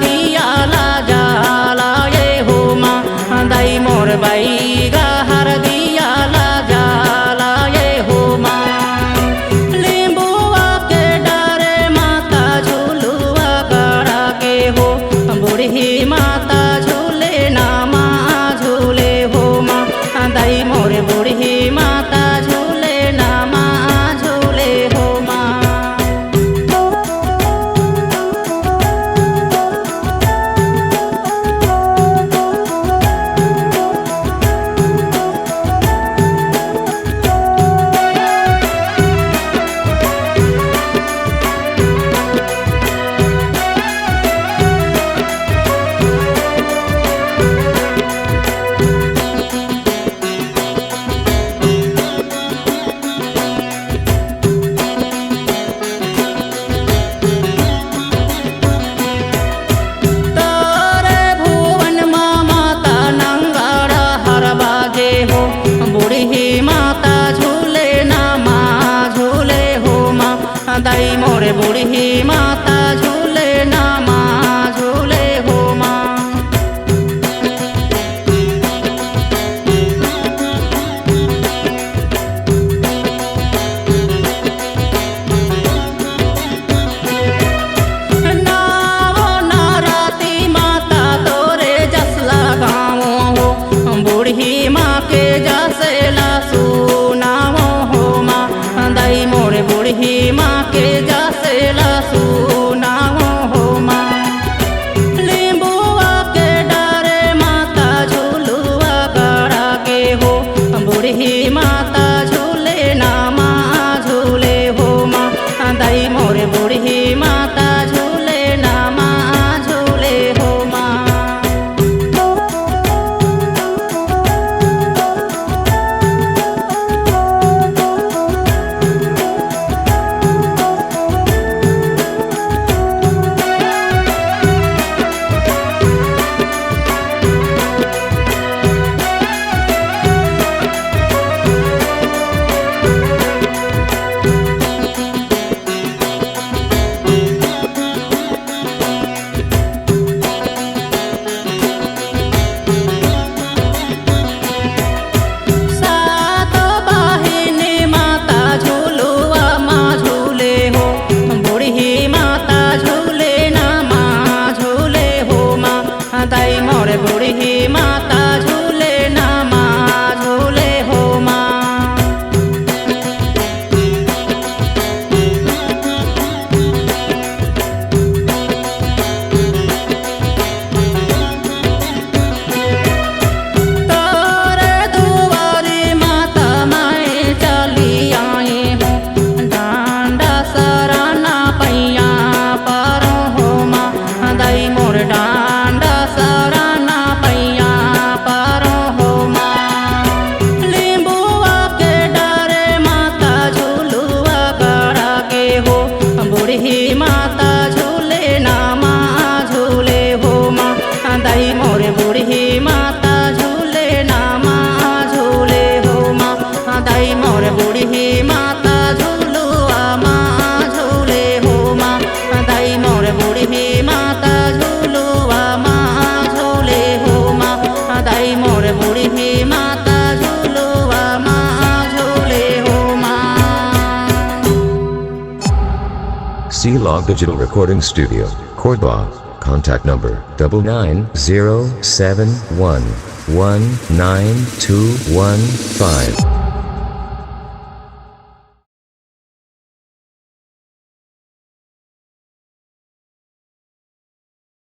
दिया ला जाला ये हो माँ दाई मोर बैगा हर दिया ला जाला ये हो माँ लींबुआ के डारे माता झूलुआ करा के हो बूढ़ी माता झूले ना माँ झूले हो माँ दाई मोर बूढ़ी माता झूले ना माँ झूले हो माँ। दाई मोरे बूढ़ी माता झूले ना माँ झूले हो माँ। नावो नाराती माता तोरे जसला गाँव हो बूढ़ी माँ के जसेला सुनावो हो माँ दाई मोरे बूढ़ी माँ के जसेला सुनावो हो माँ। लींबुआ के डारे माता झूलुआ करा के हो बूढ़ी माता झूले ना माँ झूले हो माँ दाई मोरे बूढ़ी माता झूले ना माँ झूले हो माँ। दाई मोरे बूढ़ी माता झूले ना माँ झूले हो माँ। तोरे दुआरी माता मैं चली आई हूँ डांडा सराना पैया पारो हो माँ दाई मोर डांडा सराना पैया पारो हो माँ। लींबुआ के डारे माता झूलुआ करा के हो बूढ़ी माता झूले ना माँ झूले हो माँ दाई मोरे बूढ़ी माता झूले ना माँ झूले हो माँ दाई मोरे बूढ़ी माता झूलुआ माँ झूले हो माँ दाई मोरे बूढ़ी माता झूलुआ माँ झूले हो माँ दाई मोरे बूढ़ी माता झूलुआ माँ झूले हो माँ। C-Log Digital Recording Studio, Cordoba. Contact number 99071192115.